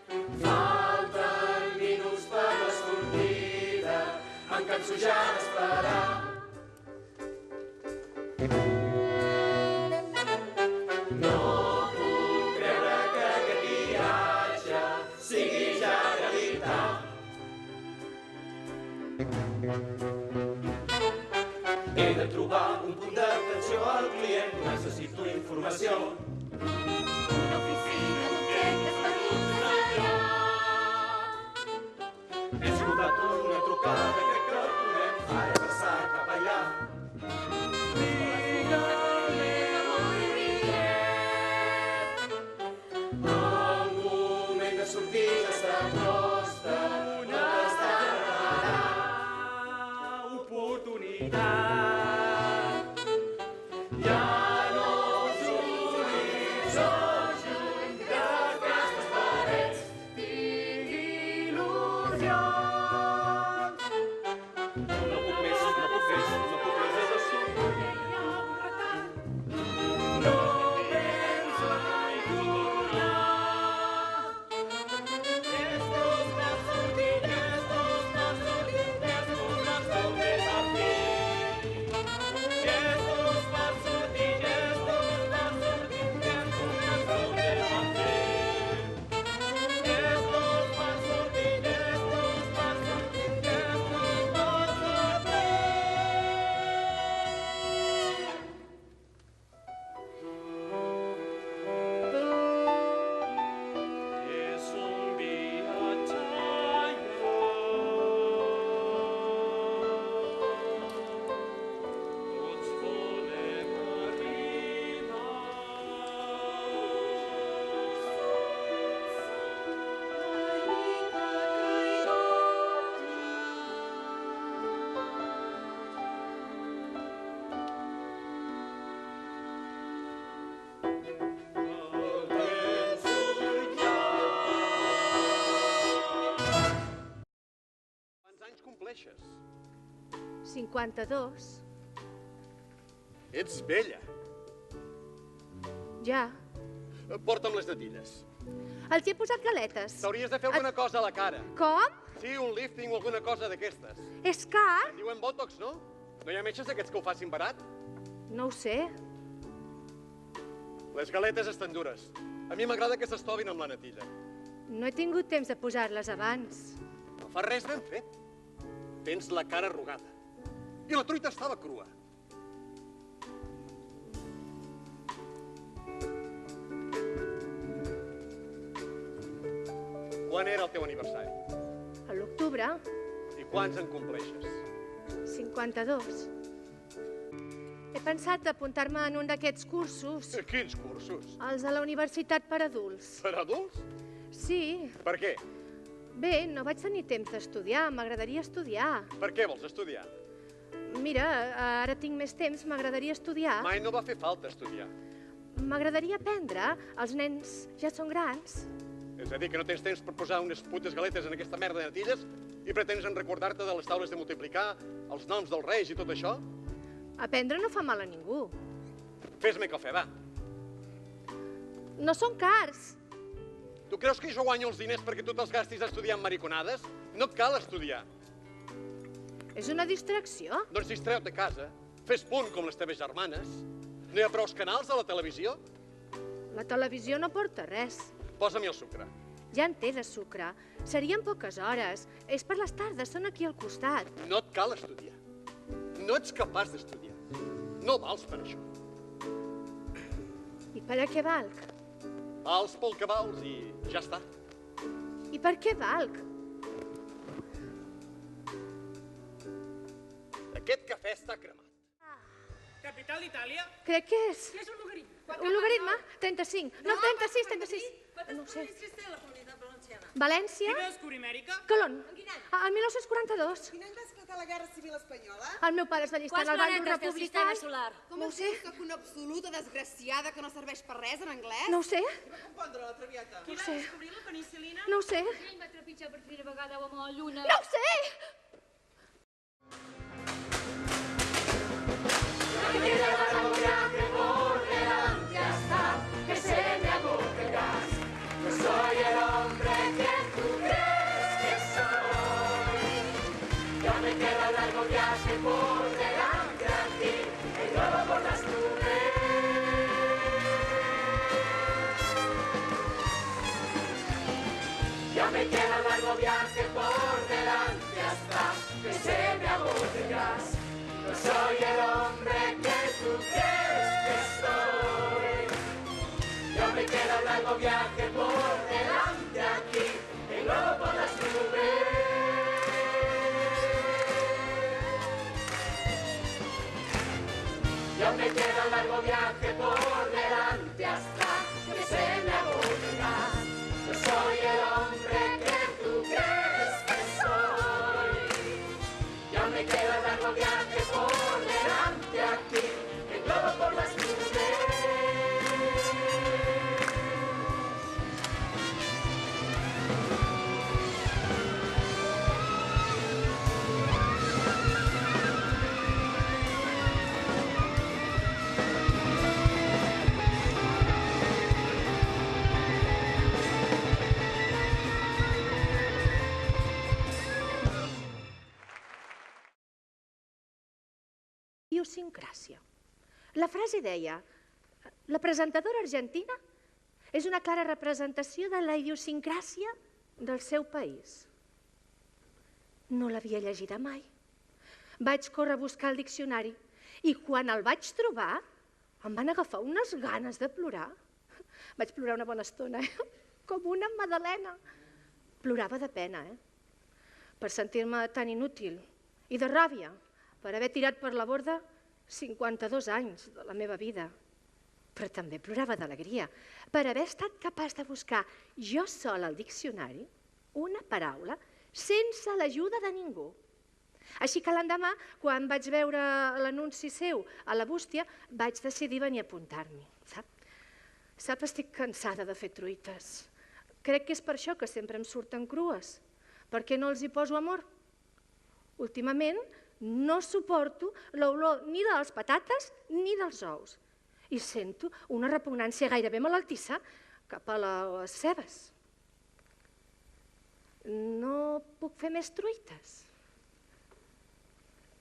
Falten minuts per la sortida, em canso ja d'esperar. No puc creure que aquest viatge sigui ja realitat. He de trobar un punt d'atenció al client, necessito informació. Una oficina d'objectes perduts allà. He escoltat una trucada, crec que podem ara passar cap allà. El moment de sortir ja s'acosta. Una oportunitat. Ja no els horitzons lluny d'aquestes parets. Tinc il·lusions. No puc més, he de sortir. No penso mai tornar. Estos per sortir, estos per sortir, estos per sortir per fi. Estos per sortir, estos per sortir, estos per sortir per fi. Estos per sortir, estos per sortir, estos per sortir. És un viatge tots volem arribar. Quants anys compleixes? 52. Ets vella. Ja. Porta'm les natilles. Els hi he posat galetes. T'hauries de fer alguna cosa a la cara. Com? Sí, un lifting o alguna cosa d'aquestes. És car? En diuen botox, no? No hi ha metges d'aquests que ho facin barat? No ho sé. Les galetes estan dures. A mi m'agrada que s'estovin amb la natilla. No he tingut temps de posar-les abans. No fa res ben fet. Tens la cara arrugada. I la truita estava crua. Quan era el teu aniversari? A l'octubre, I quants en compleixes? 52. He pensat apuntar-me en un d'aquests cursos, Quins cursos? els de la universitat per adults. Per adults? Sí. Per què? Bé, no vaig tenir temps d'estudiar, m'agradaria estudiar. Per què vols estudiar? Mira, ara tinc més temps, m'agradaria estudiar. Mai no va fer falta estudiar. M'agradaria aprendre, els nens ja són grans. És a dir, que no tens temps per posar unes putes galetes en aquesta merda de natilles i pretens recordar-te de les taules de multiplicar, els noms dels reis i tot això? Aprendre no fa mal a ningú. Fes-me cafè, va. No són cars. Tu creus que jo guanyo els diners perquè tu te'ls gastis estudiant mariconades? No et cal estudiar. És una distracció. Doncs distreu-te a casa. Fes punt com les teves germanes. No hi ha prous canals a la televisió? La televisió no porta res. Posa-m'hi el sucre. Ja en té de sucre. Serien poques hores. És per les tardes, són aquí al costat. No et cal estudiar. No ets capaç d'estudiar. No vals per això. I per a què valc? Vals pel que vals i ja està. I per què valc? Aquest cafè està cremat. Capital d'Itàlia? Crec que és... Què és un logaritme? Un logaritme? 35. No, 36, 36. No ho sé. té la comunitat valenciana? València? Qui descobrir Amèrica? Colón. En quin any? El 1942. Quin any va esclatar la Guerra Civil Espanyola? El meu pare es va allistar en el bàndol republicà. solar? Com No ho es sé. diu que una absoluta desgraciada que no serveix per res en anglès? No ho sé. Qui va compondre la Traviata? Qui va sé. descobrir la penicil·lina? No ho sé. Ell va trepitjar per primera vegada l'home a la lluna. No ho sé! Que soy el hombre que largo viaje por delante aquí, el globo por las nubes. Y aún me queda un largo viaje por delante hasta que se me agote el gas. Yo soy el hombre que tú crees que soy. Y aún me queda un largo viaje por delante aquí, el globo por las nubes. Idiosincràsia. La frase deia: la presentadora argentina és una clara representació de la idiosincràsia del seu país. No l'havia llegida mai. Vaig córrer a buscar el diccionari i quan el vaig trobar em van agafar unes ganes de plorar. Vaig plorar una bona estona, com una magdalena. Plorava de pena, per sentir-me tan inútil i de ràbia per haver tirat per la borda 52 anys de la meva vida. Però també plorava d'alegria per haver estat capaç de buscar jo sola al diccionari una paraula sense l'ajuda de ningú. Així que l'endemà, quan vaig veure l'anunci seu a la bústia, vaig decidir venir a apuntar-m'hi. Sap, estic cansada de fer truites. Crec que és per això que sempre em surten crues, perquè no els hi poso amor. Últimament no suporto l'olor ni de les patates ni dels ous i sento una repugnància gairebé malaltissa cap a les cebes. No puc fer més truites.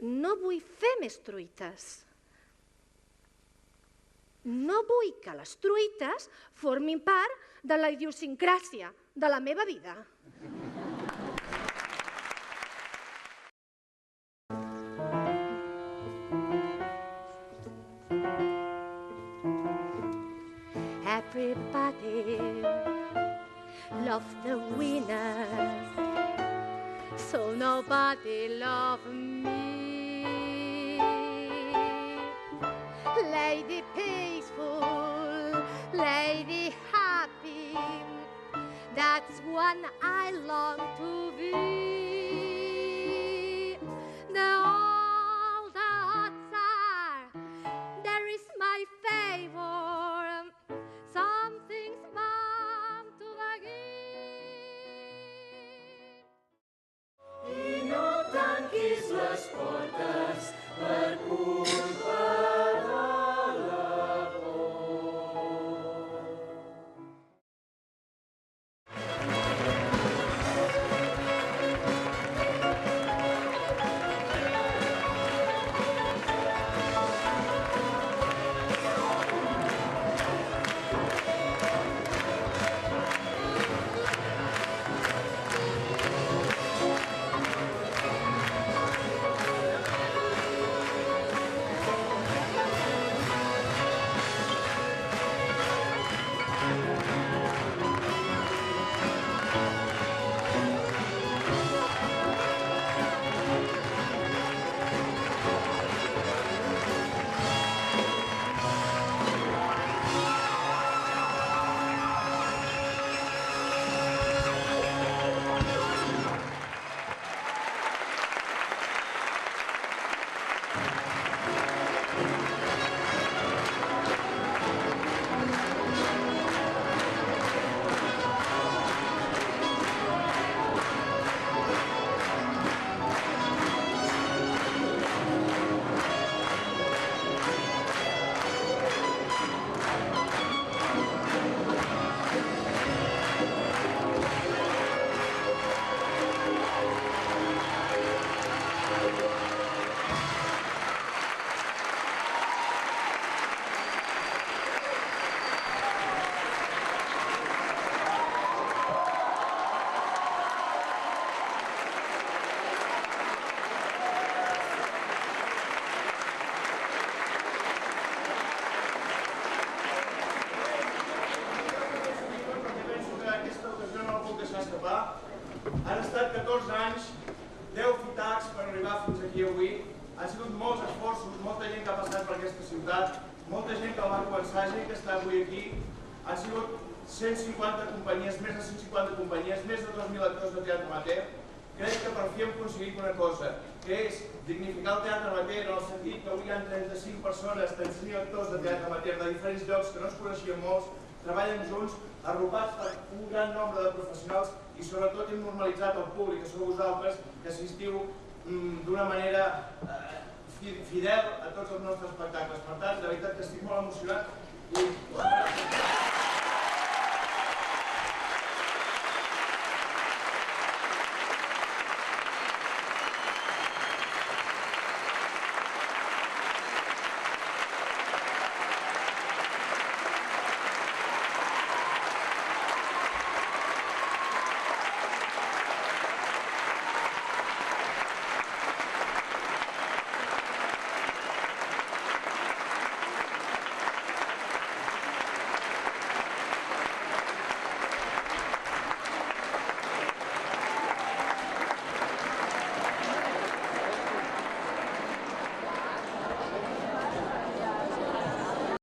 No vull fer més truites. No vull que les truites formin part de la idiosincràsia de la meva vida. Everybody loves the winner, so nobody loves me. Lady peaceful, lady happy, that's what I long to be. All the odds are, there is my favor. Something's bound to begin. I no tanquis les portes per culpa de la por. aquesta ciutat, molta gent que va començar, gent que està avui aquí, han sigut 150 companyies, més de 150 companyies, més de 2.000 actors de teatre amateur. Crec que per fi hem aconseguit una cosa, que és dignificar el teatre amateur en el sentit que avui hi ha 35 persones, 35 actors de teatre amateur de diferents llocs que no es coneixien molts, treballen junts, arropats per un gran nombre de professionals i sobretot hem normalitzat el públic, que sou vosaltres, que assistiu d'una manera fidel a tots els nostres espectacles. Per tant, de veritat que estic molt emocionat i